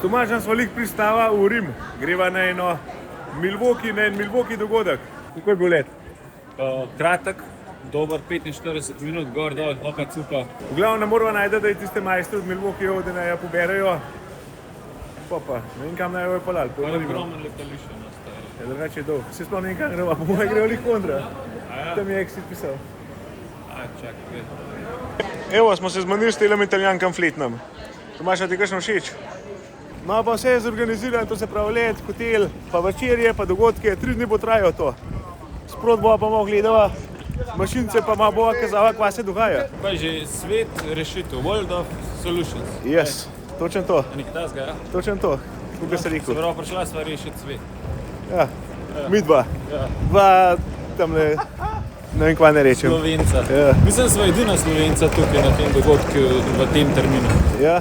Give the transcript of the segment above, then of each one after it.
Tomažem smo lik pristava v Rim. Greva na en Milwaukee dogodek. Kako je bil let? Kratek, dober 45 minut, gor dol, opet super. V glavnem ne moramo najti, da je tiste majstre od Milwaukeeov, da naj jo poberajo. Pa, ne vem kam naj jo je pelali. Ogromen letališče nastaje. Ja, drugače je dolg. Se sploh ne vem kam greva, po moje grejo li kontra. Tam je Exit pisal. Čakaj. Evo, smo se zmanili s telem Italijankam Fletnem. Tomaž, a ti kakšno všeč? No, pa vse je zorganizirano, to se pravi let, hotel, pa večerje, pa dogodke, 3 dni bo trajalo to. Sprot bova pa malo gledala, mašince pa malo bova kazala, kva se dogaja. Pa je že svet rešitev, World of Solutions. Yes, točno to. Nek tasga, ja? Točno to, kako se rekel. Se pravi, prišla sva rešiti svet. Ja, mi dva. Ja. Dva tamle, ne vem kva ne rečem. Slovenca. Ja. Mislim, sva edina Slovenca tukaj na tem dogodku v tem terminu. Ja.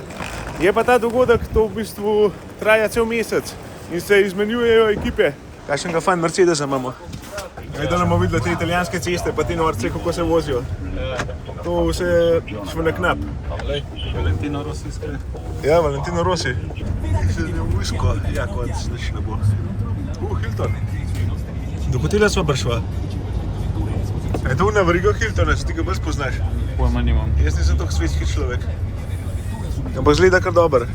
Je pa ta dogodek, to v bistvu traja cel mesec in se izmenjujejo ekipe. Kakšnega fajn Mercedesa imamo. Da bomo videli te italijanske ceste, pa te norce, kako se vozijo. To vse šlo na knap. Valentino Rossi skre. Ja, Valentino Rossi. Se je vojsko, ja, kot nič ne bo. Hilton. Do hotela sva prišla. Je to na verigo Hiltona, če ti ga bolj spoznaš. Pojma nimam. Jaz nisem toliko svetski človek. Ampak zgleda kar dober.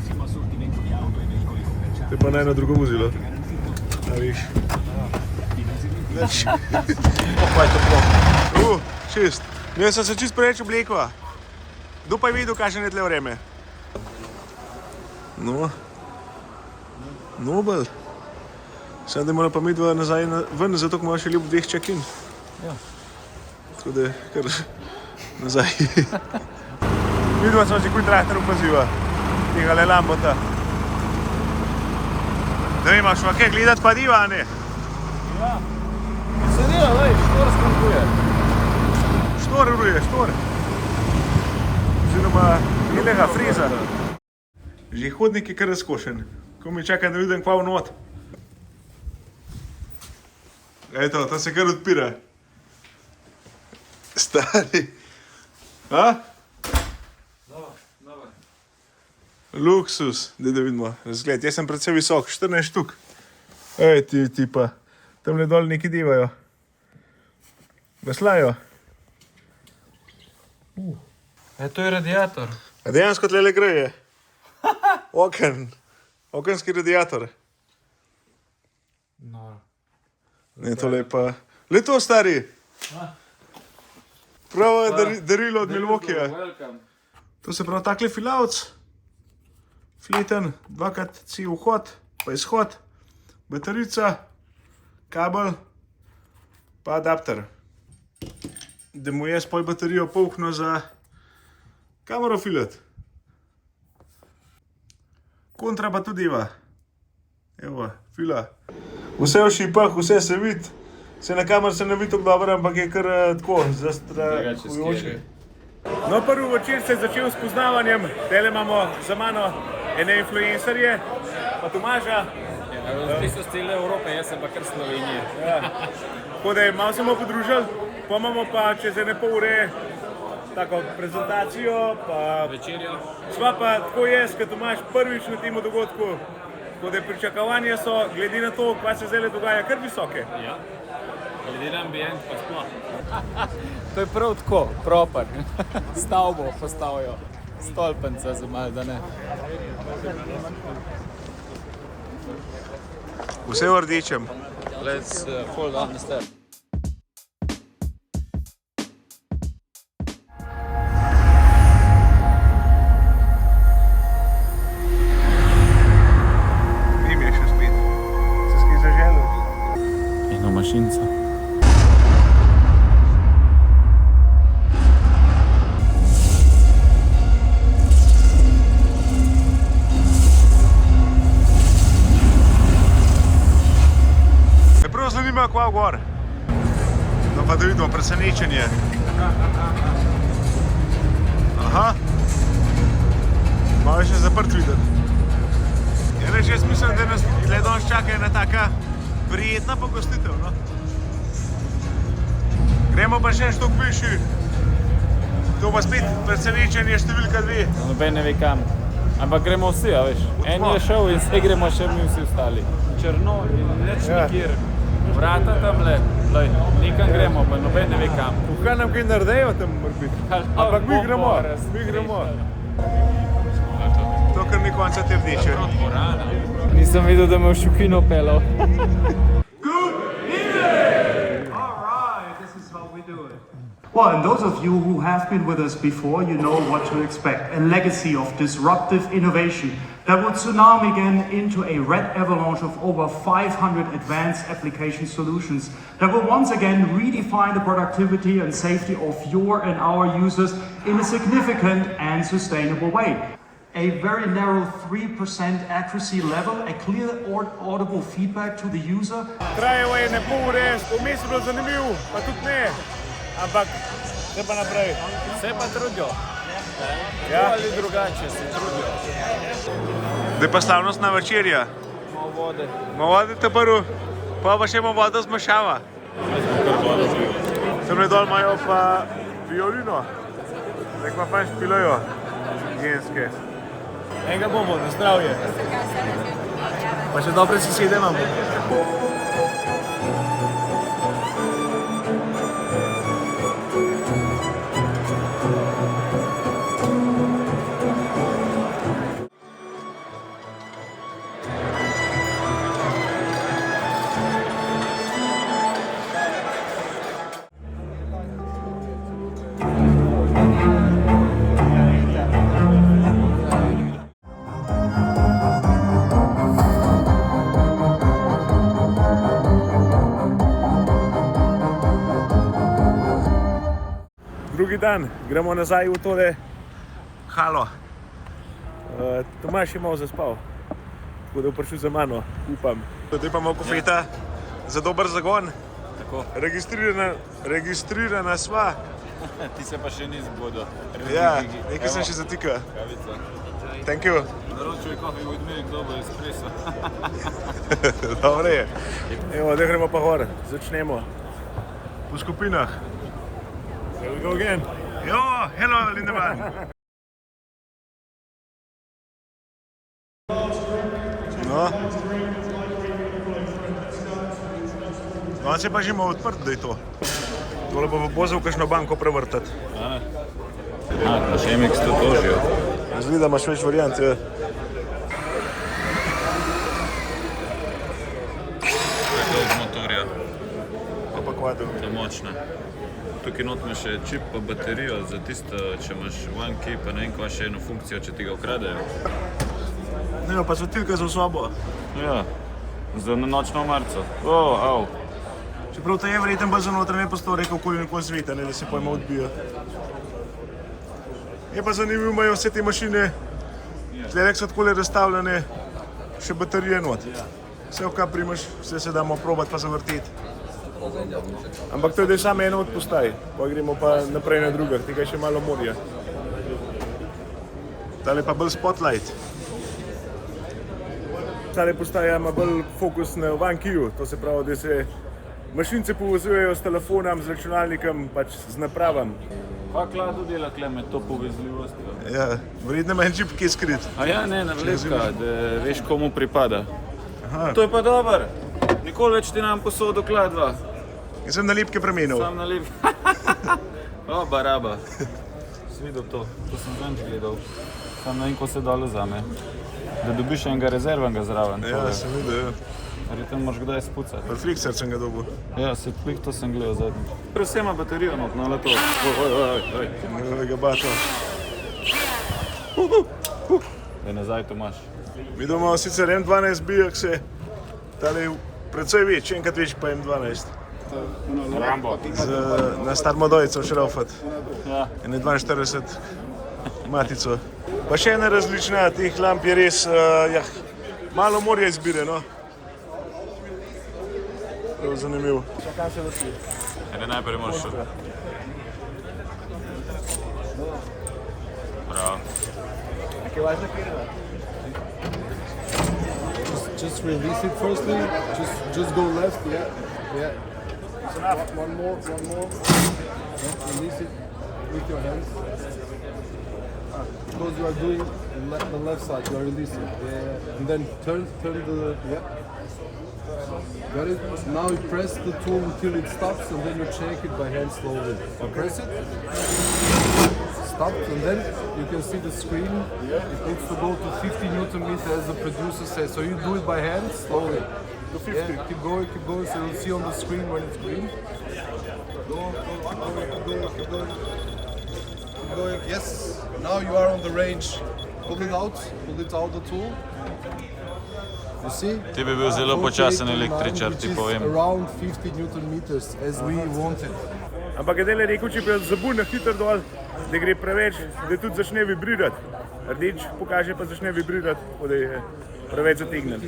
To je pa na eno drugo vozilo. A viš. Pa je to plok. Čist. Jaz sem se čist preveč oblekla. Kdo pa je videl, kakšen je tle vreme? No. Nobel. Sedaj da moram pa mi dva nazaj ven, zato ko imamo še ljub 2 check-in. Ja. Tako da kar nazaj. Vidva sem že kuj traktor opaziva. Tega le Lambota. Da imaš va kaj gledat pa diva, ne? Ja. Se dela, lej, štor skankuje. Štor ruje, štor. Oziroma, jelega freza. Že hodnik je kar razkošen. Ko mi čakam, da vidim kva v not. Eto, to se kar odpira. Stari. A? Luksus, da vidimo, razgled. Jaz sem predvsej visok, 14 štuk. Ej, ti pa. Tamle dol neki divajo. Veslajo. To je radiator. A dejansko tlele greje. Okenski radiator. No. Ne, tole pa... Le to, stari. Pravo darilo od Milwaukeeja. To se pravi takle filavc. Fleten, 2x vhod, pa izhod, baterica, kabel, pa adapter. Da mu jaz pol baterijo polkno za kamero filat. Kontra pa tudi iva. Evo, fila. Vse v šipah, vse se vidi. Se na kamer se ne vidi tako dobro, ampak je kar tako zastrahujoče. No, prvi večer se je začel s poznavanjem. Tele imamo za mano ene influencerje, pa Tomaža. V bistvu z cele Evrope, jaz sem pa kar Slovenije. Ja. Tako da malo se bomo podružili, pa imamo pa čez ene pol ure tako prezentacijo, pa večerjo. Sva pa tako jaz, kot Tomaž, prvič na tem dogodku. Tako da pričakovanja so, glede na to, kaj se zdaj dogaja, kar visoke. Ja. Glede na ambient pa sploh. To je prav tako, proper. Stavbo postavijo. Stolpence za malo, da ne. Vse v rdečem. Let's fall down the step. Nim je še spet. Se skaj zaželil? Eno mašinco. Zanima kva gor. No pa da vidimo presenečenje. Aha. Malo je še zaprt videti. Ja, reč, jaz mislim, da nas danes čaka ena taka prijetna pogostitev, no. Gremo pa še en štuk višji. To pa spet presenečenje številka 2. Noben ne ve kam. Ampak gremo vsi, a veš. En je šel in se gremo še mi vsi ostali. Črno in neč nikjer. Vrata tamle, nekam gremo, pa noben ne ve kam. Kaj nam kaj naredijo tam morbiti? Ampak mi gremo. To kar ni konca te rdeče. Nisem videl, da me v Šukino pelal. Well, and those of you who have been with us before, you know what to expect. A legacy of disruptive innovation that will tsunami again into a red avalanche of over 500 advanced application solutions that will once again redefine the productivity and safety of your and our users in a significant and sustainable way. A very narrow 3% accuracy level, a clear audible feedback to the user. Trajalo je ne pol ure, vmes je bilo zanimivo, pa tudi ne. Ampak, se pa naprej. Se pa trudijo. Ja. Ali drugače se trudijo. Zdaj pa slavnostna večerja. Malo vode. Malo vode te prvo, pa še imamo vodo zmešava. Tamle dol imajo pa violino. Zdaj pa fajn špilajo. Ženske. Enega bomo, na zdravje. Pa še dobre sosede imamo. Drugi dan, gremo nazaj v tole halo. Tomaž je malo zaspal, tako da bo prišel za mano, upam. Zdaj pa imamo kofeta za dober zagon. Tako. Registrirana sva. Ti se pa še ni zgodil. Ja, nekaj sem še zatika. Kavica. Thank you. Naročuj coffee with milk, kdo bo espresso. Dobre je. Evo, zdaj gremo pa gor, začnemo. Po skupinah. Here we go again. Yo, hello Lindemann. No. Danes je pa že malo odprt, da je to. Tole bo pozval kakšno banko prevrtati. Pa še MX to tožijo. Zdi, da imaš več variant, ja. To je z motorja. To pa kvadro. To je močna. Tukaj not imaš še čip pa baterijo za tisto, če imaš one key pa ne vem kva še eno funkcijo, če ti ga ukradejo. Ne, pa svetilka za sobo. Ja, za nočno marco. Au. Čeprav to je verjetno bolj za notranje prostore, okoli nekoli sveta, ne, da se pojma odbija. Je pa zanimivo, imajo vse te mašine, tlelek so takole razstavljene, še baterije not. Vse v kar primaš, vse se damo probati pa zavrteti. Ampak to je zdaj samo ena od postaj, pa gremo pa naprej na drugih, tega je še malo morja. Tale pa bolj spotlight. Tale postaja ima bolj fokus na one keyu, to se pravi, da se mašince povezujejo s telefonom, z računalnikom, pač z napravam. Kva kladu dela kle med to povezljivostjo? Ja, verjetno ima en čip, ki je skrit. A ja, ne, navlepka, da veš komu pripada. Aha. To je pa dober. Nikoli več ti nam posodo kladva. In sem nalepke premenil. Sam nalepke. O, baraba. Si videl to? To sem zanč gledal. Sam ne vem, ko se dole zame. Da dobiš enega rezervnega zraven. Ja, sem videl, ja. Verjetno moraš kdaj spucati. Reflekser sem ga dobil. Ja, to sem gledal zadnji. Vse ima baterijo not, no le to. Oj. Novega bata. Da nazaj to imaš. Videl imamo sicer M12 bijak se, tale je predvsej več, enkrat več pa M12. Rambo. Na star modojcev šraufat. Ja. Ene 42 matico. Pa še ena različna teh lamp je res, malo morja izbire, no. Prav zanimiv. Čakam se vrti. Ene najprej moraš šel. Bravo. Kaj važno kjerva? Just release it firstly. Just go left. Yeah. One more. Yeah, release it with your hands. because you are doing the left side, you are releasing. Yeah. And then turn the, yeah. Got it? Now you press the tool until it stops and then you check it by hand slowly. So press it. Stopped, and then you can see the screen. It needs to go to 50 Newton meter as the producer says. So you do it by hand slowly. To 50. Yeah, keep going, so you'll see on the screen when it's green. Keep going. Yes, now you are on the range. Pull it out the tool. You see? Ti bi bil zelo počasen električar, ti povem. Around 50 Newton meters as we wanted. Ampak je dele rekel, če bi zabuna hitro dol, da gre preveč, da tudi začne vibrirati. Rdeč pokaže, pa začne vibrirati, tako da je preveč zategnen.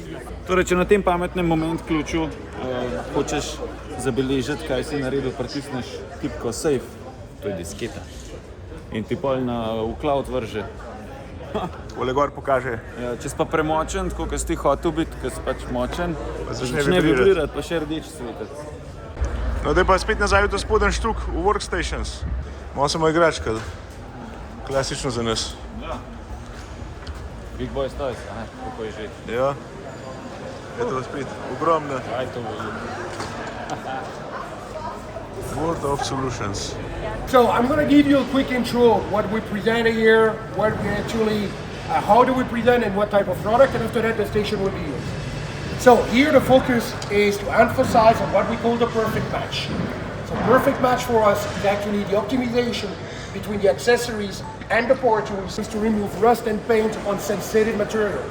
Torej, če na tem pametnem moment ključu hočeš zabeležiti, kaj si naredil, pritisneš tipko save, to je disketa. In ti pol v cloud vrže. Tole gor pokaže. Ja, če si pa premočen, tako kot si ti hotel biti, ker si pač močen, začne začne vibrirati. vibrirati, pa še rdeč svetec. No, da pa spet nazaj v ta spodnji štuk, v workstations. Malo samo igračka, klasično za nas. Ja. Big Boy Toys, a ne, kako je že. Ja. Eto spet, ogromna. Aj to voli. World of Solutions. So I'm going to give you a quick intro of what we present here, what we actually, how do we present and what type of product, and after that the station will be used. So here the focus is to emphasize on what we call the perfect match. So perfect match for us is actually the optimization between the accessories and the power tools is to remove rust and paint on sensitive material.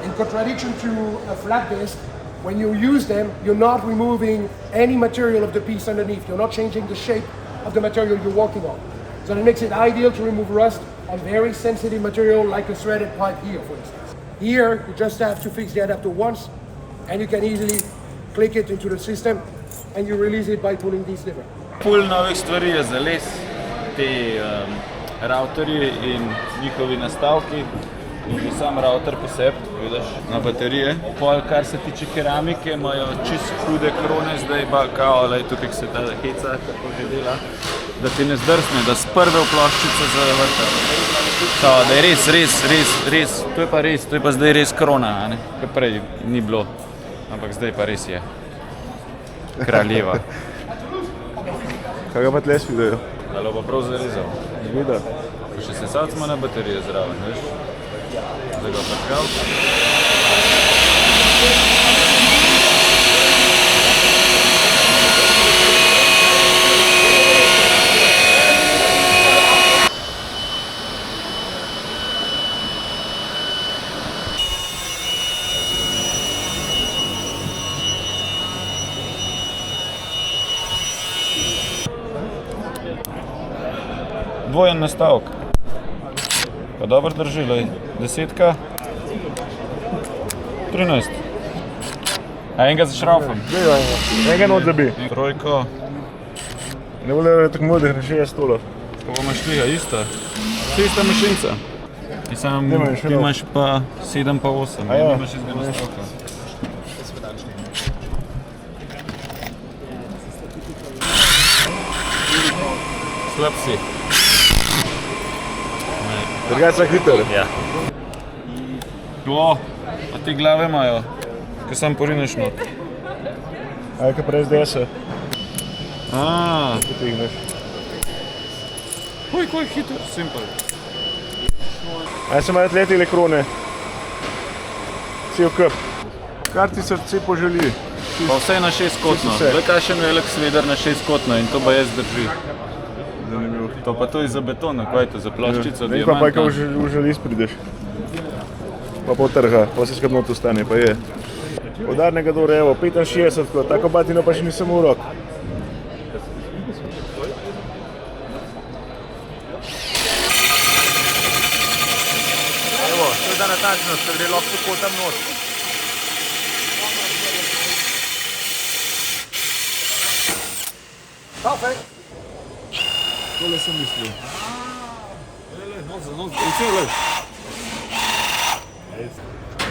In contradiction to a flat disc, when you use them, you're not removing any material of the piece underneath. You're not changing the shape of the material you're working on. So that makes it ideal to remove rust on very sensitive material like a threaded pipe here, for instance. Here, you just have to fix the adapter once, and you can easily click it into the system, and you release it by pulling this lever. Ful novih stvari je za les, te routerji in njihovi nastavki. In že sam router poseb, vidiš, na baterije. Pol, kar se tiče keramike, imajo čist hude krone, zdaj pa kao, lej, tukaj se ta heca, kako že dela, da ti ne zdrsne, da s prve v ploščico zavrta. Kao, da je res, to je pa res, to je pa zdaj res krona, a ne, kaj prej ni bilo, ampak zdaj pa res je. Kraljeva. Kaj ga pa tles vidijo? Ali bo prav zarezal. Vida. Pa še sesac ima na baterije zraven, veš? Zdaj ga prkal. Dvojen nastavek. Pa dobro drži, lej. 10, 13. A enega zašraufam. Enega not zabi. Trojko. Ne bo le tako modih, ne 6 stolov. Ko bomo šli, a ista? Ista mašinca. Ti imaš pa 7 pa 8, ja. Imaš izga nastavka. Slab si. Drugače so hiter. Ja. O, a te glave imajo, ko sam porineš not. Aj, kaj prej SDS-a. Potegneš. Ko je hiter, simpel. Aj, se imajo tleti krone. Cel kup. Kar ti srce poželi. Pa vse na 6-kotno. Vse. Zdaj kakšen velik sveder na 6-kotno in to pa jaz drži. Zanimivo. To pa to je za beton, kaj je to, za ploščico, Ne pa pa, ko diamanta. v želiz prideš. Pa potrha, pa se skrat not ustane, pa je. Udarnega dobro, evo, 65, tako batino pa še nisem v rok. Evo, to je ta natančnost, da gre lahko tako tam not. Perfect. Tole sem mislil.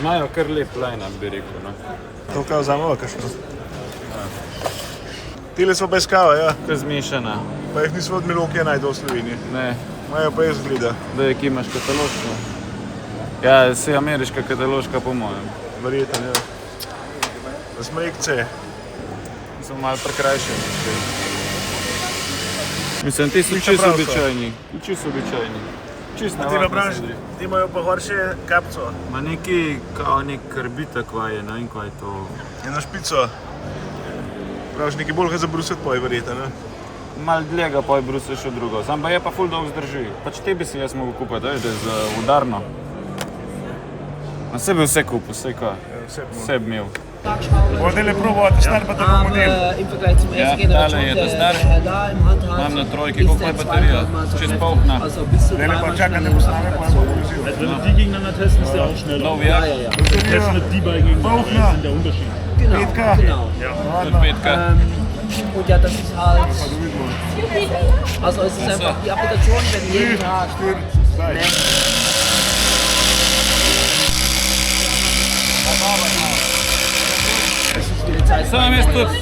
Imajo kar lep line-up, bi rekel, no. To kao vzameva kakšno. Tile so bez kava, ja. Kar zmešana. Pa jih nismo od Milokija najdel v Sloveniji. Ne, Imajo pa izgleda. Da je ki imaš kataloško. Ja, si ameriška kataloška po mojem. Verjetno, ja. Da smo rekce. Sem malo prekrajšen. Mislim, ti so Čisto čisto prav so. običajni. Čisto običajni. Čisto Ti navadni napraviš, sadri. ti imajo pa gor še kapco. Ma neki, kao nek karbitak vaje, ne vem kaj je to. Eno špico. Praviš, nekaj bolj ga zabrusiti poj, verjetno, ne? Mal dlje ga pa je brusel še drugo. Sam pa je pa ful dolg zdrži. Pač te bi si jaz mogel kupiti, da je z udarno. Na sebi vse kupil, vse kaj. Vse bi imel. Boš dele probovat, star pa tako model. Im Vergleich zum ersten Ja, Generation, tale je der ta star. da im Handheld Imam na trojki, ist koliko der je baterija? zweimal so Čez kräftig. polkna. Also bis zu Dele pa dreimal čakaj, da schneller. bo sname, pa bo vzel. Wenn wir die gegeneinander testen, ist der auch schneller. Nov Ja, jak, ja, ja. Testen wir die beiden gegeneinander, Polkna. das ist der Unterschied. Genau, Petka. genau. tudi petka. Und ja, das ist halt. Also es ist einfach die Applikation, wenn jeden Tag. Samo jaz tudi.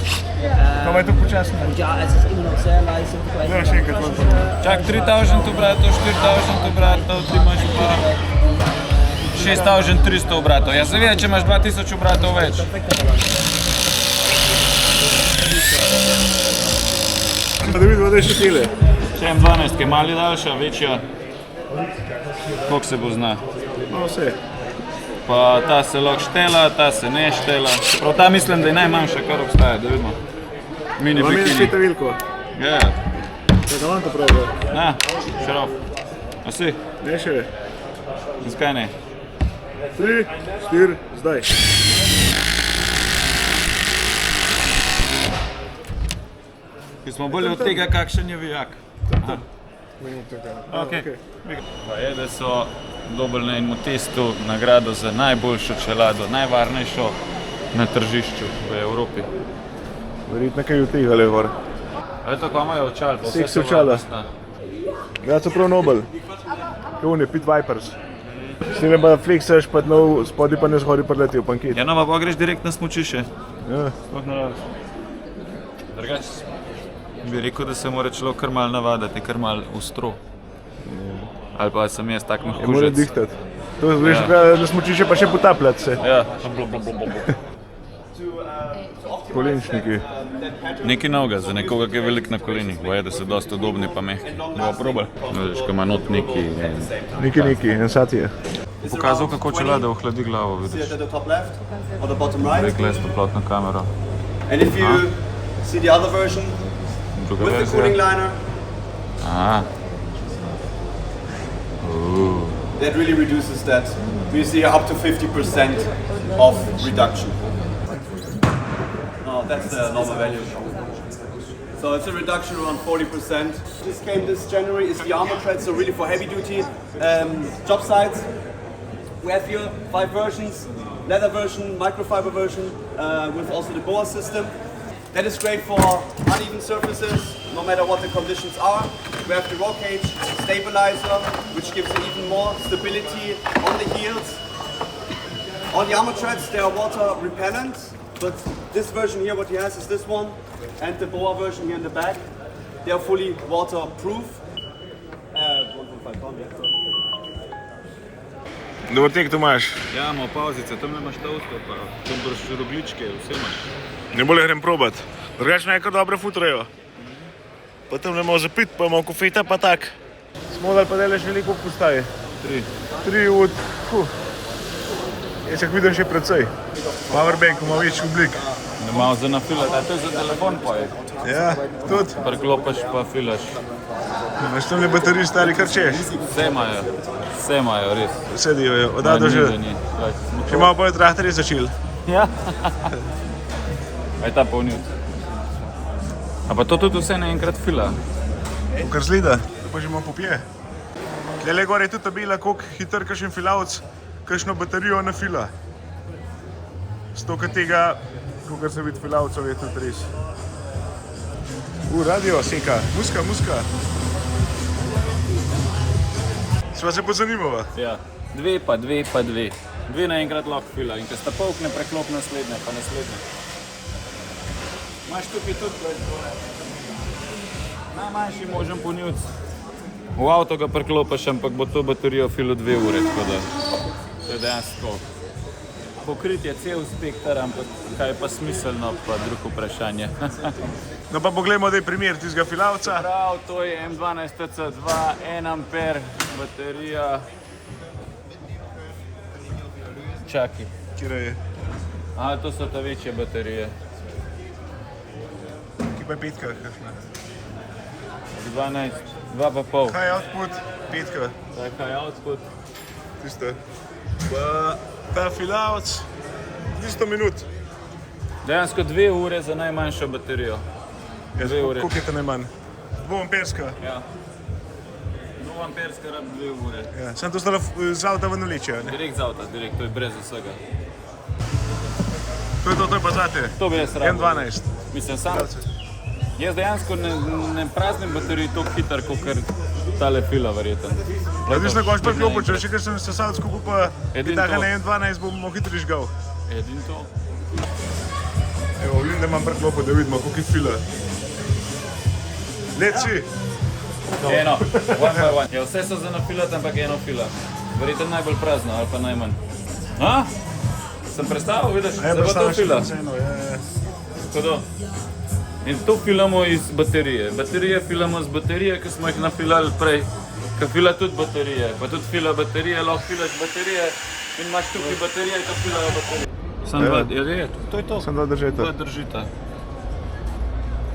To je tu počasno. Und ja, es ist immer noch sehr leise. Ja, še enkrat to probam. Čak 3000 obratov, 4000 obratov, ti imaš pa 6300 obratov. Ja, seveda, če imaš 2000 obratov več. Da vidimo, da je še tele. Če M12, ki je mali daljša, večja. Koliko se bo zna. No, vse. Pa ta se lahko štela, ta se ne štela. Prav ta mislim, da je najmanjša, kar obstaja, da vidimo. Mini Imam jaz bikini. spet veliko. Ja, Čakaj, vam to pravi. na, šarov. A si? Ne še. Zakaj ne? 3, 4, zdaj. Ki smo bolj od tega, kakšen je vijak. Aha. Okay. Pa je, da so dobili na enem testu nagrado za najboljšo čelado, najvarnejšo na tržišču v Evropi. Verjetno kaj v tega le gor. Ali tako imajo očal, pa vse Seks so očala. varnostna. Ja, so prav nobel. To je Pit Vipers. S tem pa flexaš, pa nov spodaj pa ne zgori preleti v panket. Ja, no, pa greš direkt na smučišče. Ja. Sploh ne rabiš. Drugač bi rekel, da se mora človek kar malo navaditi, kar malo ustro. Ali pa sem jaz tak Je mora mehkužec. dihtati. To veš, Ja. da smučiš pa še potapljati se. Ja, Kolenčniki. nekaj novega za nekoga, ki je velik na kolenih. Boje, da so dosti udobni pa mehki. Bomo probali. Vidiš, ko ima not neki. Neki, en sat je. Pokazal, kako čelada ohladi glavo, See vidiš. it at the top left or the bottom right. Rekla je s toplotno kamero. And if you see the other version Druga with the cooling verzija. liner, Aha. that really reduces that. We see up to 50% of reduction. No, that's the normal value. So it's a reduction around 40%. This came this January is the armor tread, so really for heavy duty job sites. We have here 5 versions, leather version, microfiber version, with also the BOA system. That is great for uneven surfaces, no matter what the conditions are. We have the roll cage stabilizer, which gives it even more stability on the heels. On the armor treads, they are water repellent, but this version here, what he has is this one, and the BOA version here in the back. They are fully waterproof. 1.5 ton, yeah. Dobar tek, Tomaš. Ja, imamo pauzice, tam imaš toasto, pa tam boš rogličke, vse imaš. Ne bolje grem probat. Drugače naj kar dobro futrajo. Pa tam ne imamo za pit, pa imamo kofeta, pa tak. Smo dali pa delež veliko postaje. 3 od... Jaz jih vidim še precej. Powerbank ima večji oblik. Ne malo za nafilati, a to je za telefon pa je. Ja, tudi. Preklopaš pa filaš. Imaš tam le baterij stari kar češ. Vse imajo, res. Vse dijo, od A do Ž. Še malo pa je traktorje začel. Ja. Aj ta polnil. A pa to tudi vse naenkrat fila. Kar zgleda, to pa že imamo popije. Tlele gor je tudi tabela, koliko hiter kakšen filavc, kakšno baterijo nafila. Stoka tega, kolikor se vidi filavcev, je tudi res. Radio seka, muska. Sva se pozanimava. Ja. 2 pa 2 pa 2. 2 naenkrat lahko fila in ko sta polkne, preklop naslednje pa naslednje. Imaš tukaj tudi najmanjši možen ponivc. V avto ga priklopiš, ampak bo to baterijo filo 2 ure, tako da to je dejansko pokrit je cel spektr, ampak kaj je pa smiselno, pa drugo vprašanje. No pa poglejmo daj primer tistega filavca. Prav, to je M12 TC2, 1 amper baterija. Čakaj. Kira je? Aha, to so ta večje baterije. Ki pa je petka, kakšna? 12, 2,5. Kaj je output? Petka. Kaj je output? Tista. Pa ta filavc 200 minut. Dejansko 2 ure za najmanjšo baterijo. 2 ure. Koliko je to najmanj? 2 amperska. Ja. 2 amperska rab 2 ure. Ja. Sam to stalo z avta ven vleče, ne? Direkt z avta, direkt, to je brez vsega. To je pa zate. To bi jaz rabil. M12. Mislim, sam. Jaz dejansko ne praznim baterij toliko hitro, kot tale fila, verjetno. Odvisno, ko pa klopo, če še kakšen sesalc skupaj pa Edin taka to. na M12 bomo hitro žgal. Edin to. Evo, vidim, da imam preklopo, da vidimo, koliko je fila. Leci! Eno, one by one. Ja, vse so za nafilati, ampak eno fila. Verjetno najbolj prazno, ali pa najmanj. A? Sem predstavil, vidiš, A je da bo to predstavljaš fila. ceno, ja. Tako. In to filamo iz baterije. Baterije filamo z baterije, ki smo jih nafilali prej. Ki fila tudi baterije, pa tudi fila baterije, lahko filaš baterije in imaš tukaj baterije, ki filajo baterije. Sam dva, je, to je to. Sem dva držeta. To je držita.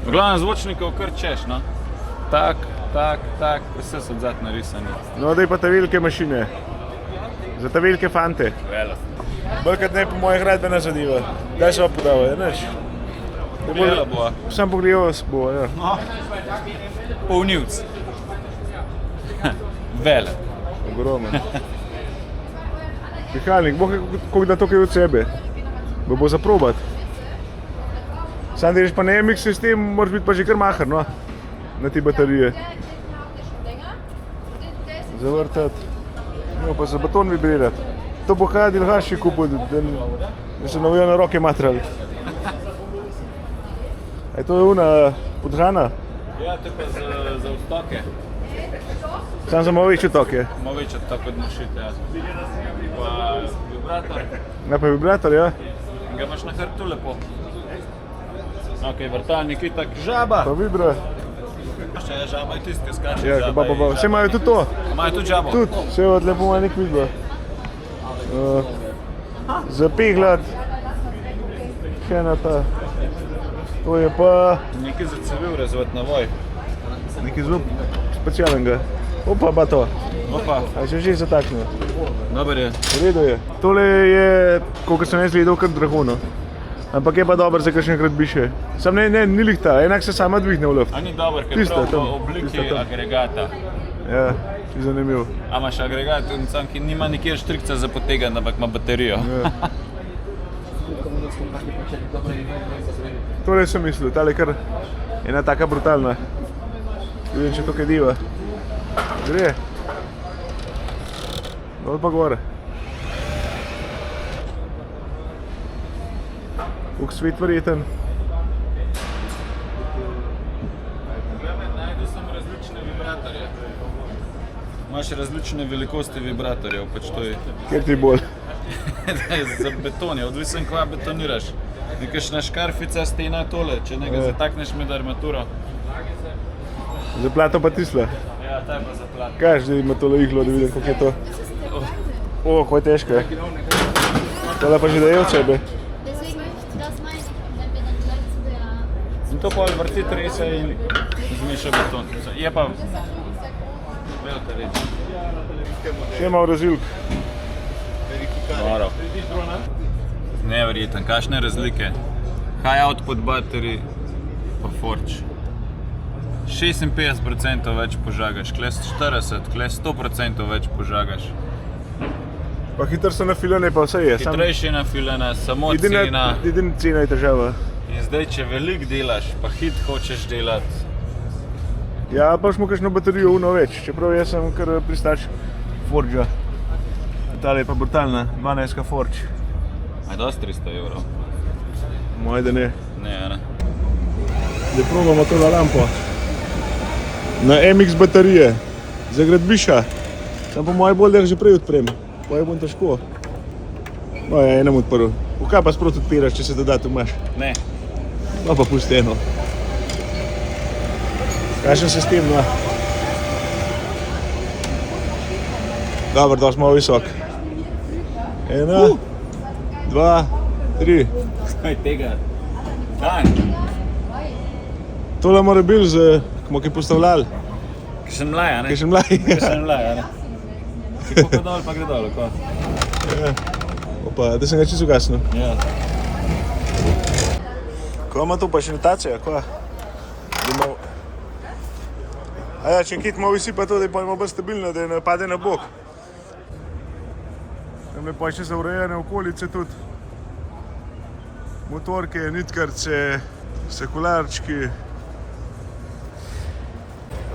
V glavnem zvočnikov kar češ, no. Tak, vse so odzad narisani. No, daj pa ta velike mašine. Za ta velike fante. Velo. Bolj ne po mojih gradbena zadeva. Daj se pa podava, je neš? Velo bo. Sam pogledal se bo, ja. Polnivc. Vele. Ogromen. Pihalnik, koliko da tukaj od sebe. Bo za probat. Sam da ješ pa na MX sistem, moraš biti pa že kar mahar, no. Na ti baterije. Zavrtati. No, pa za baton vibrirati. To bo kaj Dilhaši kupil, da se novijo na roke matrali. Je to una podžana? Ja, to je pa za odtoke. Sam za malo večje toke. Malo več odtok od mašite, ja. Pa vibrator. Ja, pa vibrator, ja. Ga imaš na hrbtu lepo. Ok, vrtalnik itak žaba. Pa vibra. Še je žaba in tisti, ki skače Ja, žaba. pa. Vse imajo tudi to. Imajo tudi žabo? Tudi, vse od lepo ima nek vidba. Zapeglat. Še ena ta. To je pa Nekaj za civil razvod na voj. nekaj zelo specialnega. Opa, pa to. Opa, A še že zataknil. dober je. V redu je. Tole je, koliko sem jaz gledal, kar dragono. Ampak je pa dober za kakšenkrat biše. Sam ne, ni lih ta, enak se sama dvigne v luft. A ni dober, ker Tista prav v tam, obliki tista tam. agregata. Ja, je zanimiv. A imaš agregat, sam, ki nima nikjer štrikca za potegan, ampak ima baterijo. Ja. Tole sem mislil, tale kar ena taka brutalna. Vidim, če tukaj diva. Gre. Dol pa gore. Kuk svet verjeten. Najdel sem različne vibratorje. Imaš različne velikosti vibratorjev, pač to je. Kjer ti bolj? Za beton je, odvisen kva betoniraš. Nekakšna škarfica, stena tole, če nekaj zatakneš med armaturo. Za plato pa tisla. Ja, ta je pa za plat. Kaj, da ima tole iglo, da vidim, kako je to. Kako je težko je. Tole pa že daje od sebe. Deswegen möchte ich das meinen, wenn wir dann gleich zu der In to pol vrti trese in zmeša beton. Je pa velika reč. Še ima razilk. Noro. Neverjeten, kakšne razlike. High output battery pa Forge. 56% več požagaš, kles 40%, kles 100% več požagaš. Pa hitro so nafilane, pa vse je. Hitrejši nafilana, samo cena. Edina cena je težava. In zdaj, če veliko delaš, pa hit hočeš delati. Ja, pa smo kakšno baterijo uno več, čeprav jaz sem kar pristač Forgea. Tale je pa brutalna, 12 Forge. A dosti 300 evrov. Moje da ne. Ne. Da probamo tole lampo. Na MX baterije. za gradbiša. Tam po mojem bolj, da že prej odprem. Pa je bom težko. No ja, enem odprl. V kaj pa sprot odpiraš, če se dodatum imaš? Ne. No pa pusti eno. Kakšen sistem, no? Dobro, da smo malo visok. 1, 2, 3. Kaj tega? Kaj? Tole mora biti, ko je postavljali. Kakšen mlaj, a ne? Kakšen mlaj. Kakšen mlaj, a ne? Ko gre dol, pa gre dol, ko? Ja. Opa, da sem ga čisto ugasnil. Ja. Ko ima to pa še notacija, ko? Aja, če kit malo visi pa to, da je pa malo bolj stabilno, da ne pade na bok. Tam je pa še za urejene okolice tudi. Motorke, nitkarce, sekularčki.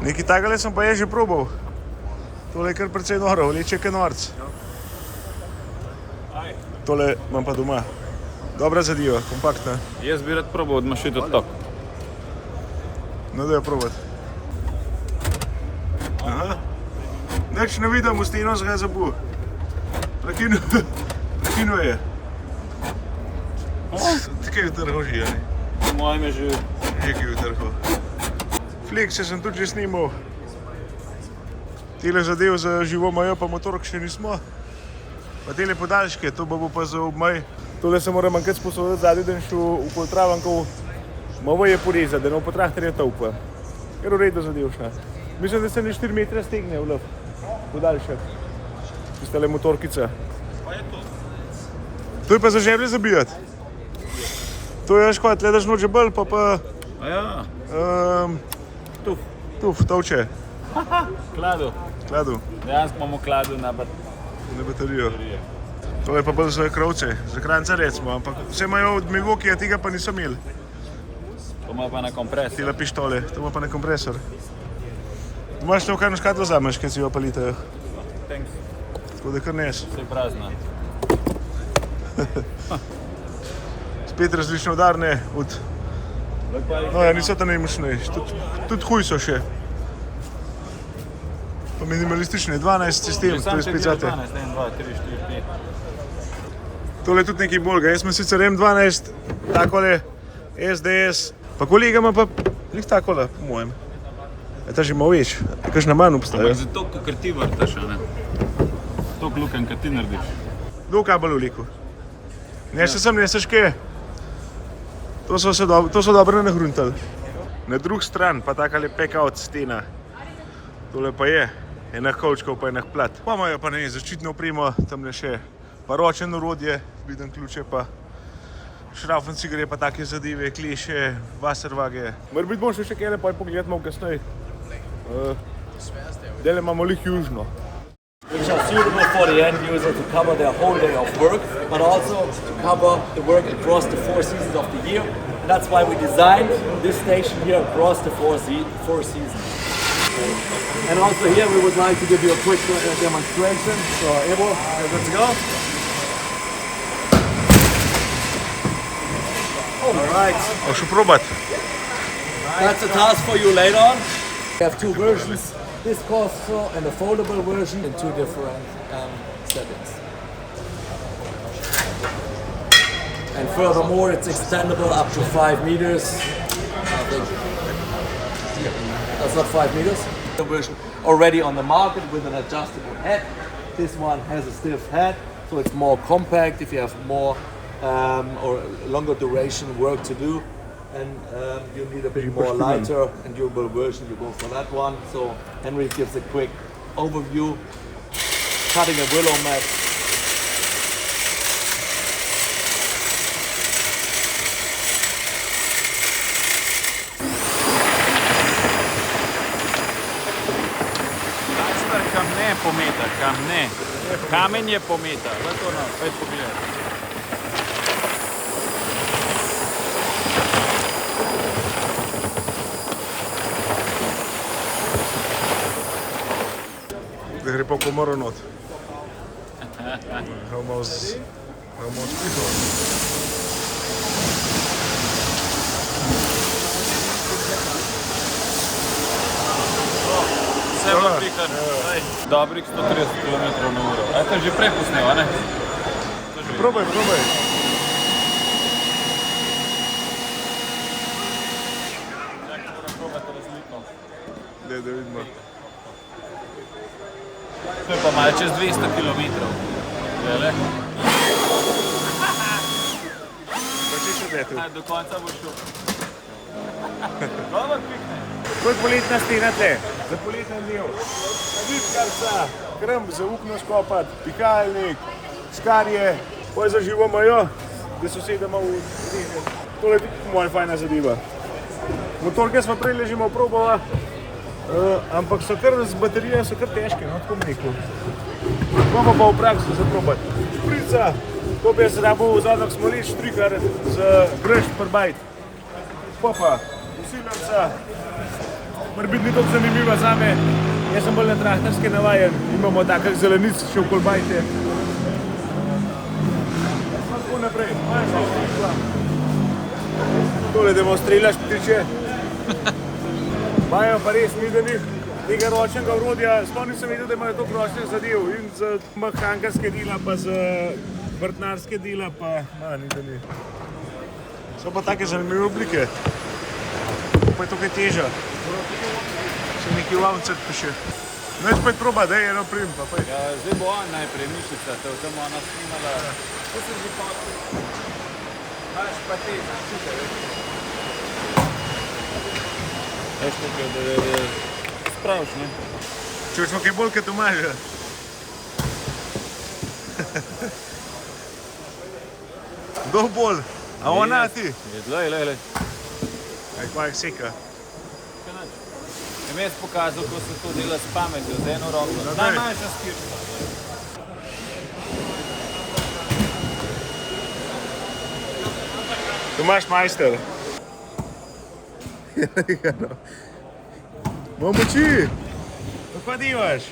Nekaj takale sem pa je že probal. Tole je kar precej noro, vleče ke norc. Tole imam pa doma. Dobra zadeva, kompaktna. Jaz bi rad probal odmašiti odtok. No, da jo probat. Aha. Neč ne vidim, v steno se ga zabu. Prekinu je. Takaj utrhal že, ja ne? Po mojem je že... Nekaj utrhal. Flexe sem tudi že snimal. Tele zadev za živo majo pa motork še nismo. Pa tele podaljške, to bo pa za obmaj. Tole se moram enkrat sposoditi zadnji, da šel v Poltravankov. Malo je porezati, da ne bo po traktorju tolpa. Ker v redu zadev šla. Mislim, da se ne 4 metre stegne v lov. Podaljšek. Tistale motorkica. Pa je to. To je pa za žeblje zabijati. To je škoda, tle daš noč bolj, pa pa... A ja. Tuf, tovče. Kladu. Kladu. Dejansko imamo kladu na baterijo. To je pa bolj za krovce, za kranca recimo, ampak vse imajo od Milwaukeeja, tega pa niso imeli. To ima pa na kompresor. Tela pištole, to ima pa na kompresor. Imaš to v kakšno škatlo vzameš, kad si jo palitajo. Thanks. Tako da kar nes. Vse prazno. Spet različne udarne od... No ja, niso ta najmočnejši, tudi huj so še. Pa minimalistične, 12 sistem, to je spet zate. 12, 1, 2, 3, 4, 5. Tole je tudi nekaj bolga, jaz sem sicer M12, takole, SDS, pa kolega ima pa lih takole, po mojem. Je ta že malo več, kakšna manj obstaja. Ampak zato, ker ti vrtaš, a ne? Tok luken, kad ti narediš. Kdo kabel vliko? Ne, še sem, ne seš kaj. To so dobro nahruntali. Na drug stran pa takale pek-out stena. Tole pa je, enak kovčkov pa enak plat. Pa imajo pa ne, zaščitno opremo, tamle še pa ročen orodje, vidim ključe pa šraufen cigare pa take zadeve, kleše, vaservage. Mora biti bom še kaj pa pogledati malo kasneje. Dele imamo lih južno. Which are suitable for the end user to cover their whole day of work, but also to cover the work across the 4 seasons of the year. And that's why we designed this station here across the 4 seasons. And also here we would like to give you a quick demonstration. So Evo, you're good to go. Alright. Moš probat. That's a task for you later on. We have 2 versions. This Corso and a foldable version in 2 different settings. And furthermore, it's extendable up to 5 meters. I think that's not 5 meters. The version already on the market with an adjustable head. This one has a stiff head, so it's more compact if you have more or longer duration work to do. And you need a bit more lighter and durable version, you go for that one. So Henry gives a quick overview. Cutting a willow mat. Kamne pometa, kamne. Kamen je pometa, zato no, pojď pogledaj. Da gre pa komoro not. Evo malo spihal. Vse bo pikan. dobrih 130 km/h. A to je že prej posnel, a ne? Probaj. Da vidimo. To je pa malo čez 200 km. Vele? Do konca bo šel. Dobro pikne. To je poletna stena tle, za poletna dnev. Vitkarca, krmb za ukno skopat, pihalnik, skarje, poj za živo majo, da sosedama v teže. Tole je tudi moja fajna zadeva. Motorke smo prej ležimo probala, ampak so kar z baterije so kar težke, no tako bi rekel. Bomo pa v praksu zaprobati. Šprica, to bi jaz rabil v zadnjak smolič, štrikar z grešt prbajt. Pa, usiljavca. Mora biti ni tako zanimiva zame, jaz sem bolj na traktorske navajen, imamo takih zelenic še v kolbajte. Tako naprej, tole demonstriraš ptiče. Imajo pa res ni tega ročnega orodja, sploh nisem vedel, da imajo toliko ročnih zadev in za mehankarske dela pa za vrtnarske dela pa ni da ni. So pa take zanimive oblike, pa je tukaj teža. Še neki lavcet pa še. Neč pa je proba, daj eno prim pa pej. Ja, zdaj bo on najprej mišica, te v tem ona snimala. To se že pa... Imaš pa te zaščite, veš? Veš tukaj, da spraviš, ne? Čuš smo kaj bolj kot Tomaža. Kdo bolj? A ona ti? Lej. Aj, kva je seka. Vem jaz pokazal, ko se to dela s pametjo, z eno roko. Najmanjša skirka. Tomaž majster. Imam moči. Kako divaš?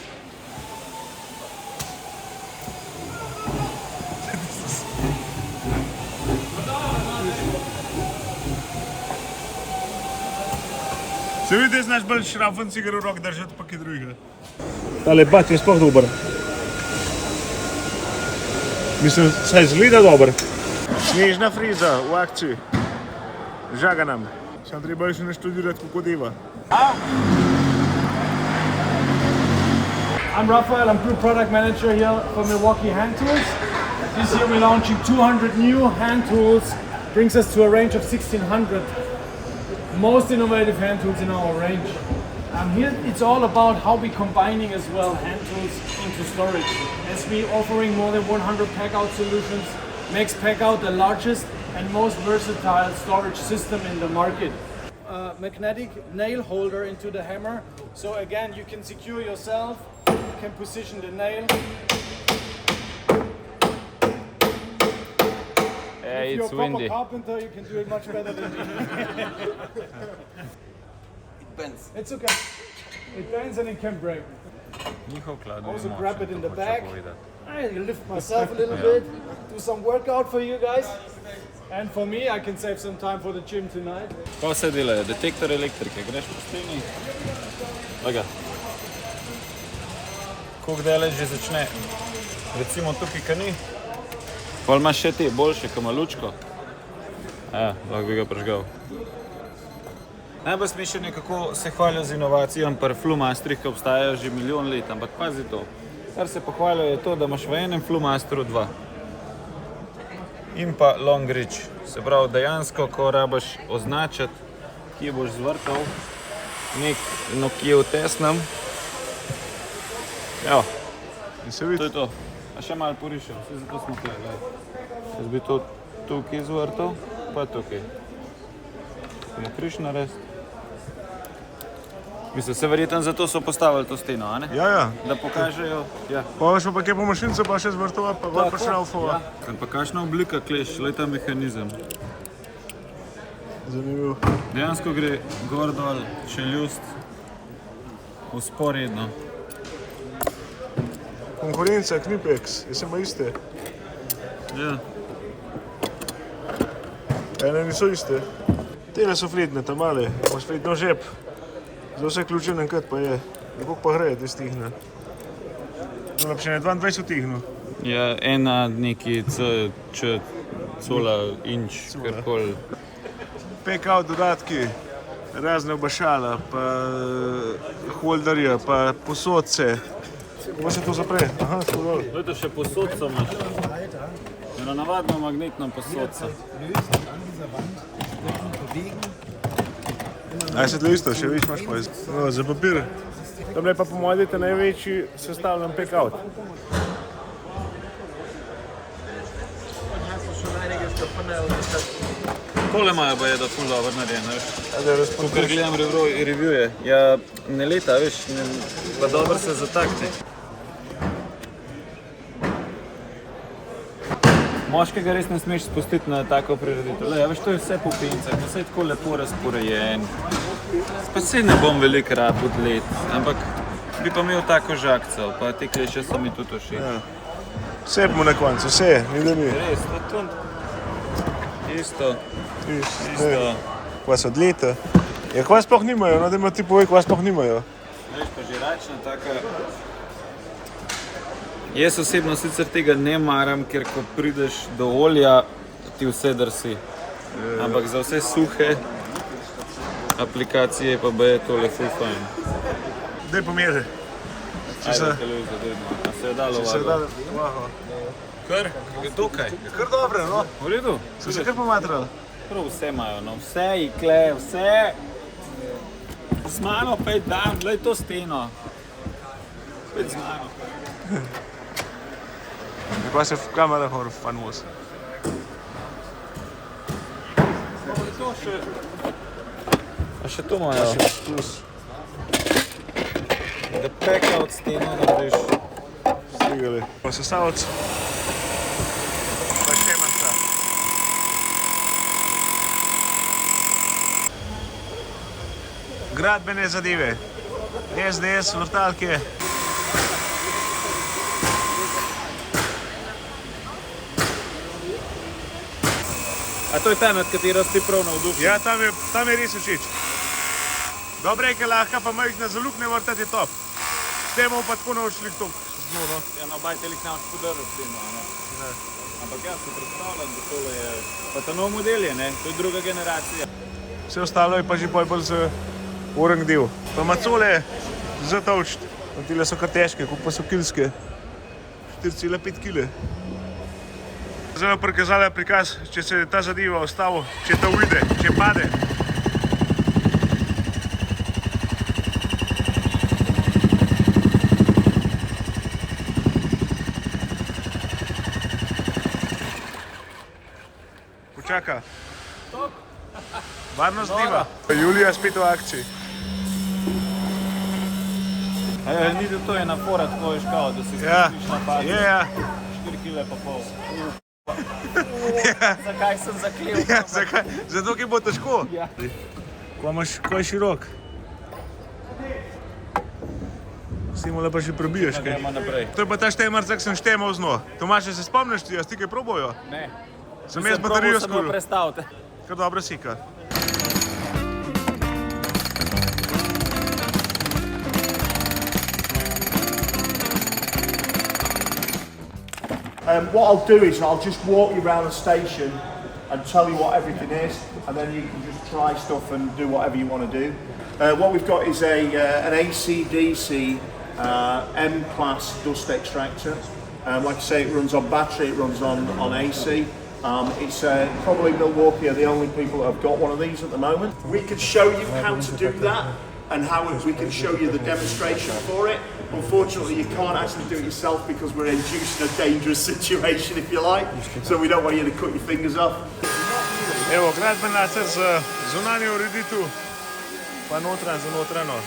Se vidi, da znaš bolj šrafen cigar v rok držati, pa kaj drugega. Tale bat je sploh dober. Mislim, saj izgleda dober. Snežna friza v akciji. Žaga nam. Sam treba še naštudirati, kako deva. I'm Raphael, I'm Group Product Manager here for Milwaukee Hand Tools. This year we're launching 200 new hand tools, brings us to a range of 1600. Most innovative hand tools in our range. Here it's all about how we're combining as well hand tools into storage. As we're offering more than 100 pack-out solutions, makes pack-out the largest and most versatile storage system in the market. Magnetic nail holder into the hammer. So again, you can secure yourself, you can position the nail. If you're a proper carpenter, you can do it much better than me. It bends. It's okay. It bends and it can break. Also grab it in the back. I lift myself a little bit, do some workout for you guys. And for me, I can save some time for the gym tonight. Kaj se delajo? Detektor elektrike. Greš po steni. Lega. Koliko daleč že začne? Recimo tukaj, kaj ni. Pol imaš še te boljše, ko ima lučko. Lahko bi ga prižgal. Najbolj smešen je, kako se hvalijo z inovacijami pri Flumasterih, ki obstajajo že milijon let, ampak pazi to. Kar se pohvalijo je to, da imaš v enem Flumasteru dva. In pa long reach. Se pravi, dejansko, ko rabiš označiti, kje boš zvrtal, kje v tesnem. Evo, to je to. A še malo porišem, vse zato smo tukaj. Jaz bi to tukaj zvrtal, pa tukaj. Smo križ narediti. Mislim, se verjetno zato so postavili to steno, a ne? Ja. Da pokažejo, ja. Pa veš pa kje po mašincu, pa še zvrtova, pa gor pa šraufova. Pa kakšna oblika kleš, le ta mehanizem. Zanimivo. Dejansko gre gor dol, čeljust, usporedno. Konkurenca, Knipex, jaz ima iste. Ja. Ene niso iste. Tele so fletne, tam male, imaš fletno žep. Za vse ključe nankrat pa je. Nekako pa gre, da stihne. Tole še ne 22 utihnil. Ja, ena neki cola, inč, karkoli. Pekav dodatki, razne obašala, pa holderje, pa posodce. Kako se to zapre? Aha, tako dol. Vete, še posodca imaš. Eno navadno magnetno posodca. Aj se to isto, še več imaš pa za papir. Tam je pa po mojem dete največji sestavljen pekav. Tole imajo pa je, da ful dobro narejeno, veš. Tukaj gledam reviewje. Ja, ne leta, veš, pa dobro se zatakne. Moškega res ne smeš spustiti na tako prireditev. Ja, veš, to je vse po pincah, vse je tako lepo razporejen. Pa saj ne bom veliko rad od let, ampak bi pa imel tako žakco, pa te kleše so mi tudi všeč. Vse bomo na koncu, vse, ni da mi. Res, to isto. Kva so od leta. Ja, kva sploh nimajo, no, da ima ti povej, kva sploh nimajo. Veš, pa žiračna taka. Jaz osebno sicer tega ne maram, ker ko prideš do olja, ti vse drsi. Ampak za vse suhe aplikacije pa je tole ful fajn. Daj pomeri. Ajde, televizor, dojmo. A se je dalo vago? Kar? Dokaj? Kar dobre, no. V redu? So se kar pomatrali? Prav vse imajo, no. Vse ikle, vse. Z mano pet dan, glej to steno. Pet z mano. Pa se v kamera hor fanus. A še to imajo? Da peka od steno, da boš stigali. Pa sestavec. Pa še manjca. Gradbene zadeve. SDS, vrtalke. A to je ta, nad katero si prav navdušen? Ja, tam je res všeč. Dobre je, ker lahko pa majhne zalukne vrtati top. S tem bomo pa tako naučili to z dno, no. Ja, no, bajte jih naš podaril s tem, ne? Ampak jaz si predstavljam, da tole je... Pa ta nov model je, ne? To je druga generacija. Vse ostalo je pa že bolj z orang del. Pa macole za tolčt. Tile so kar težke, kot pa so kilske. 4,5 kile. Zdaj bo prikazala prikaz, če se ta zadeva ostavo, če ta ujde, če pade. Počaka. Varnost diva. Julija spet v akciji. Ni da to je napora, tako je škao, da si spustiš na padu. Ja. 4 kile pa pol. Zakaj sem zaklel? Ja, zakaj? Zato, ker bo težko. Ja. Ko je širok. S tem pa še probiješ kaj. Gremo naprej. To je pa ta štemarc, kak sem štemal z dno. Tomaš, se spomniš ti, jaz ti kaj probojo? Ne. Sem jaz baterijo skuril. Samo prestavite. Kar dobro sika. What I'll do is I'll just walk you around the station and tell you what everything is, and then you can just try stuff and do whatever you want to do. What we've got is an AC/DC M-class dust extractor. Like I say, it runs on battery, it runs on AC. It's probably Milwaukee are the only people that have got one of these at the moment. We could show you how to do that and how we can show you the demonstration for it. Unfortunately, you can't actually do it yourself because we're inducing a dangerous situation, if you like. So we don't want you to cut your fingers off. Evo, gradbena z zunanje ureditev, pa za notranjo.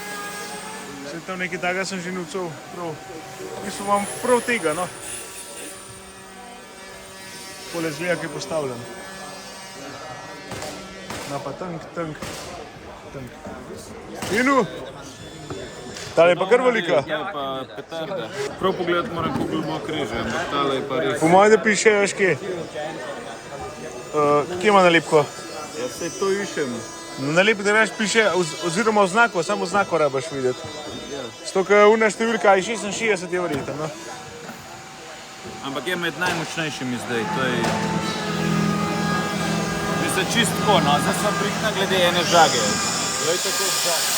Vse tam nekaj takega sem že nucal, mislim vam prav tega, no. Tole zgleda, ki je postavljen. No pa tank. Inu! Tale je pa kar velika. Je pa petarda. Prav pogled moram, kako globoko reže, ampak tale je pa res. Po mojem, da piše, veš kje? Kje ima nalepko? Ja, vse to išem. Na nalepki, da veš, piše, oziroma oznako, samo oznako rabaš videti. Zato, ker una številka je 66 je verjetno, no. ampak je med najmočnejšimi zdaj. To je... Mislim, čist tako, no, zdaj sem prikna glede ene žage. Glej tako žage.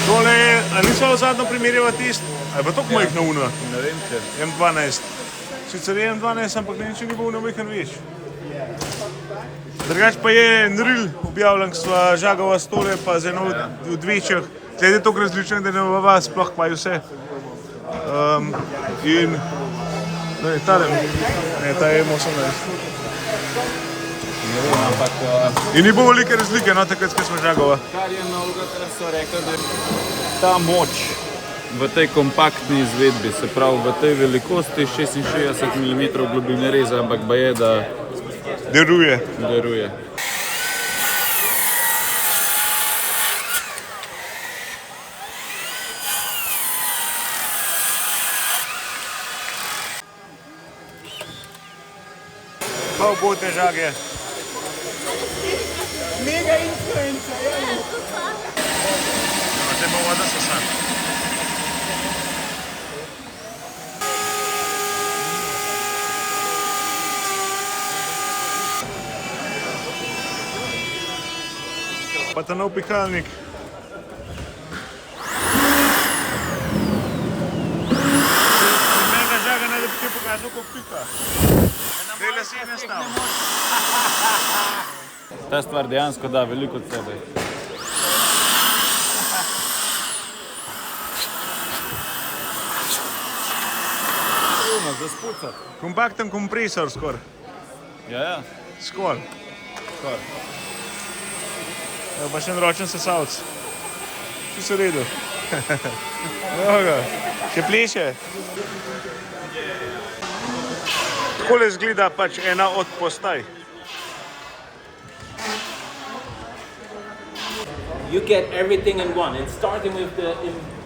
Tole je, a nismo zadnjo primerjava tist? A je pa toliko majhna una? Ne vem, če. M12. Sicer je M12, ampak nič ni bil na majhen več. Drugač pa je Nril objavljen, ko sva žagala stole, pa z eno od večjih. Tlede je toliko različnih, da ne bova sploh kaj vse. In... Ne, ta je M18. In ni bo velike razlike, no, takrat, ko smo žagala. Kar je novega, kar so rekli, da je ta moč v tej kompaktni izvedbi, se pravi v tej velikosti 66 mm globine reza, ampak je, da deruje. Pa obotne žage. Mega influencer, ja. Zdaj bo voda sesan. Pa ta nov pihalnik. Mega žaga, ne da bi ti pokazal, kako pika. Dej lesene stav. ta stvar dejansko da veliko od sebe. Za spucat. Kompakten kompresor skoraj. Ja. Skoraj. Evo pa še en ročen sesalc. Vsi so v redu. Evo ga, še pleše. Takole izgleda pač ena od postaj. You get everything in one, and starting with the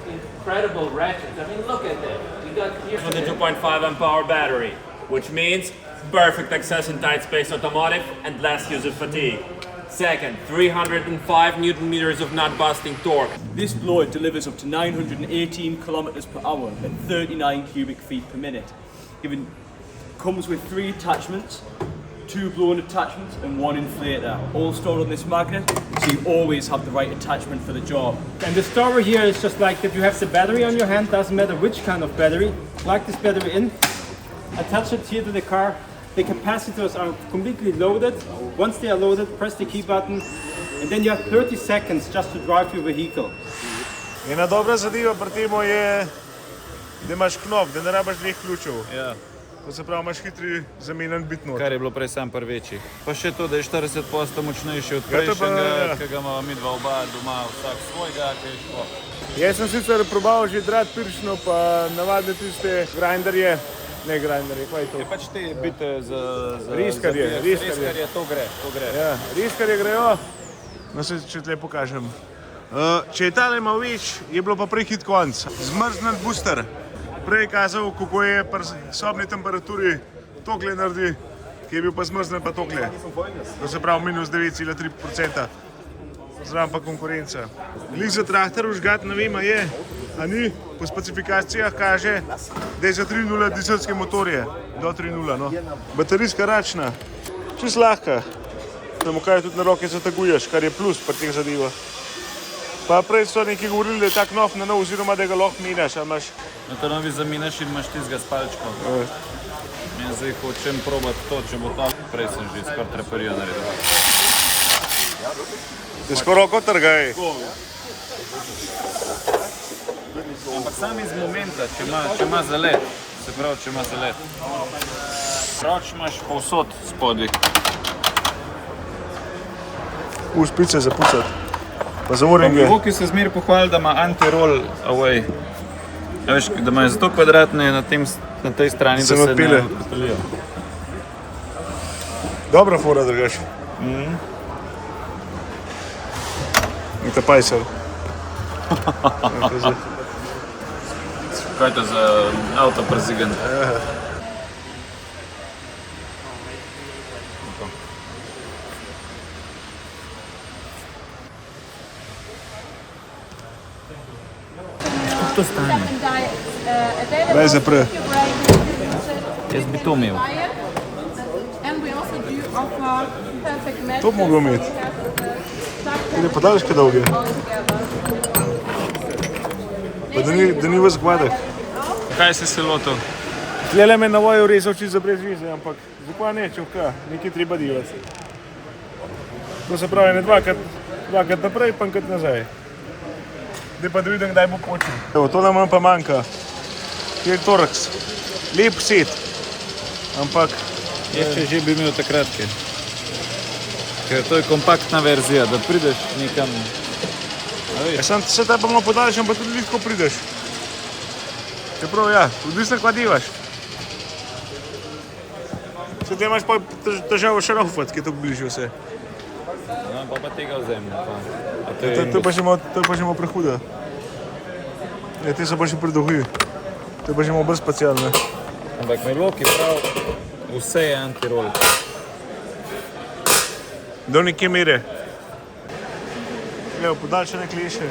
incredible ratchets. I mean, look at that. We got here with the 2.5 amp hour battery, which means perfect access in tight space automotive and less user fatigue. Second, 305 Newton meters of nut busting torque. This blower delivers up to 918 kilometers per hour at 39 cubic feet per minute. Comes with 3 attachments, 2 blown attachments and 1 inflator, all stored on this magnet, so you always have the right attachment for the job. And the story here is just like that you have the battery on your hand, doesn't matter which kind of battery. Plug this battery in, attach it here to the car. The capacitors are completely loaded. Once they are loaded, press the key button and then you have 30 seconds just to drive your vehicle. Ena dobra zadeva pri temu je, da imaš knop, da ne rabiš 2 ključev. Ja. To se pravi, imaš hitri zamenjen bit not. Kar je bilo prej sam pri večjih. Pa še to, da je 40% močnejši od prejšnjega, ki ga imamo mi dva oba doma, vsak svojega, ki je šlo. Jaz sem sicer probal že drat piršno, pa navadne tiste grinderje. Ne grinderje, kaj je to? Je pač te bite za... Riskarje. Riskarje, to gre. Ja, riskarje grejo. No se, če tle pokažem. Če je tale imel več, je bilo pa prej hit konc. Zmrznen booster. Prej je kazal, kako je pri sobni temperaturi tokle naredi, ki je bil pa zmrznen pa tokle. To se pravi minus 9,3%. Zraven pa konkurenca. Glih za traktor užgat, ne vem, a je, a ni. Po specifikacijah kaže, da je za 3.0 dizelske motorje. Do 3.0, no. Baterijska račna. Čist lahka. Temu kaj tudi na roke zataguješ, kar je plus pri teh zadevah. Pa prej so neki govorili, da je tak nov na nov, oziroma da ga lahko menjaš, ali imaš... Na to novi zamenjaš in imaš tistega s palčkom. Jaz zdaj hočem probati to, če bo to. Prej sem že skoraj treperijo naredil. Te skoraj oko trgaj. Ampak sam iz momenta, če ima zalet, se pravi, če ima zalet. Roč imaš povsod spodaj. Špice za pucati. Pa za o-ringe. Voki se zmeri pohvali, da ima anti-roll away. Ja, veš, da imajo zato kvadratne na tej strani, da se ne odpelijo. Dobra fora, drugač. In ta pajsel. Kaj je to za avto prezigan? to stane? Daj zapre. Jaz bi to imel. To bi mogel imeti. Kaj je podaljške dolge? Pa da ni vas gvadek. Kaj si se lotil? Tlele me navojo rezal čisto brez vize, ampak zakaj ne, če vka, nekaj treba divati. To se pravi, ne dvakrat naprej, pa enkrat nazaj. Zdaj pa da vidim, kdaj bo počel. Evo, to nam pa manjka. Kjer je toraks. Lep set. Ampak... Če že bi imel takrat kaj. Ker to je kompaktna verzija, da prideš nekam... Ja, sam se taj pa malo podaljšam, pa tudi lahko prideš. Čeprav, ja, odvisno kva divaš. Se te imaš pa težavo še raufati, ki je tako bližje vse. No, pa tega vzemno. To je pa že malo prehuda. Ja, te so pa še predolgi. To je pa že malo bolj specialne. Ampak Milwaukee prav, vse je anti-roll. Do neke mere. Evo, podaljšane kliše.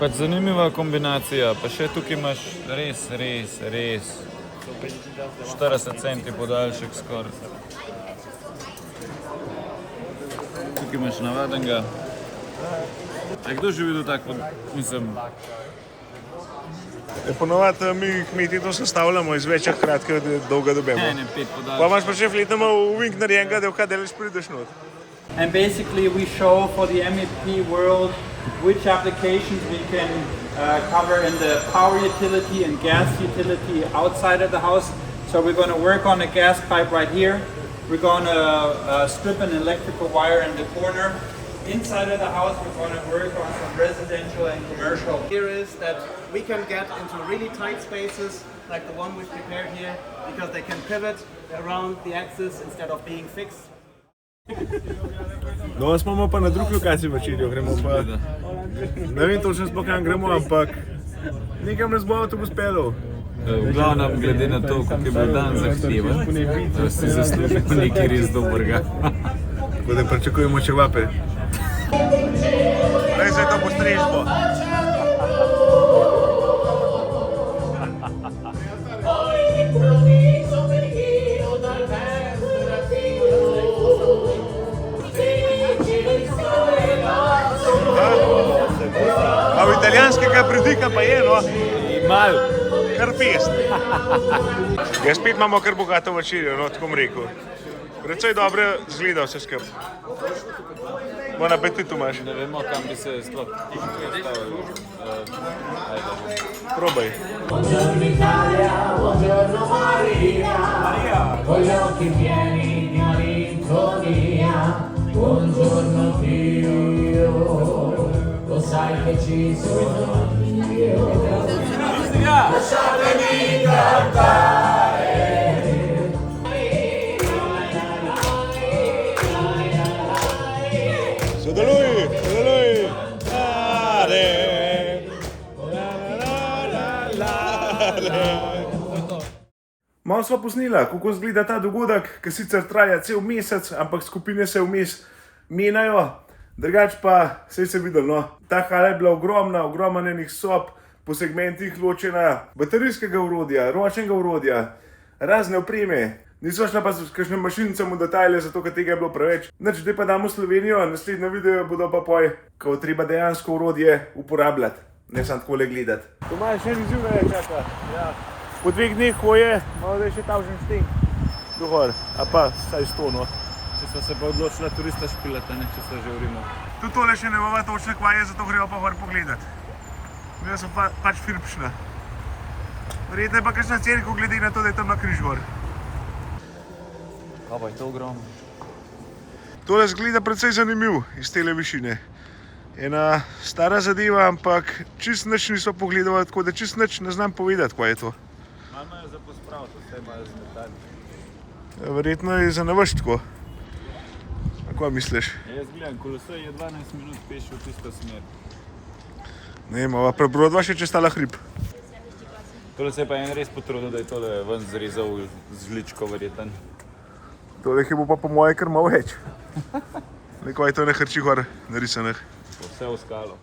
Pač zanimiva kombinacija, pa še tukaj imaš res 40 centi podaljšek skoraj. Tukaj imaš navadenega. A kdo že videl tako, mislim... Ponovadi mi kmeti to sestavljamo iz večjih kratkega dolga dobemo. Ne, 5 podaljšek. Pa imaš pa še fletamo uvink narejenega, da vkaj delaš prideš not. And basically we show for the MEP world which applications we can cover in the power utility and gas utility outside of the house. So we're going to work on a gas pipe right here. We're going to strip an electrical wire in the corner. Inside of the house we're going to work on some residential and commercial. Here is that we can get into really tight spaces like the one we've prepared here because they can pivot around the axis instead of being fixed. No, smo pa na drugi lokaciji večerjo, gremo pa... Ne vem točno sploh kam gremo, ampak nekam nas bo avtobus peljal. V glavnem, glede na to, kako je bil dan zahteven, si zaslužil nekaj res dobrega. Tako da pričakujemo čevape. Daj zdaj to postrežbo. A v italijanskega pridika pa je, no? Mal. Kar fest. Ja, spet imamo kar bogato večerjo, no, tako bom rekel. Precej dobro zgleda vse skup. Bon appetit imaš. Ne vemo, kam bi se sploh stavili. Probaj. Buongiorno Italia, buongiorno Maria, con gli occhi pieni di malinconia. Buongiorno Dio, lo sai che ci sono io. Lasciatemi cantare. Da lui. Malo sva posnila, kako izgleda ta dogodek, ki sicer traja cel mesec, ampak skupine se vmes menjajo. Drugač pa, saj se videl, no, ta hala je bila ogromna njenih sob, po segmentih ločena baterijskega orodja, ročnega orodja, razne opreme. Nisva šla pa s kakšnim mašinicam v detajle, zato ker tega je bilo preveč. Nič, zdaj pa damo Slovenijo, naslednje video bodo pa poj, ko treba dejansko orodje uporabljati, ne samo takole gledati. Tomaž, še izziv me čaka. Ja. Po 2 dneh hoje, malo da je še tavžen sting. Dohor, a pa saj 100, no. Če sva se pa odločila turista špilata, ne, če sva že v Rimu. Tudi tole še ne bova točne kvaje, zato greva pa gor pogledat. Bila sem pač filpšna. Verjetno je pa kakšna cerkev glede na to, da je tam na križ gor. Pa je to ogromno. Tole zgleda precej zanimiv iz tele višine. Ena stara zadeva, ampak čist nič nismo pogledali, tako da čist nič ne znam povedati, kaj je to. Malo je za pospraviti, vse imajo zmetali. Verjetno je za navaš tako. A kaj misliš? Jaz gledam, Kolosej je 12 minut peš v tisto smer. Ne vem, ova prebrodva še čez tala hrib. Tole se je pa en res potrudil, da je tole ven zrezal z žličko verjeten. Tole je bo pa po moje kar malo več. Nekaj je to ne hrči gor narisanih. Vse v skalo.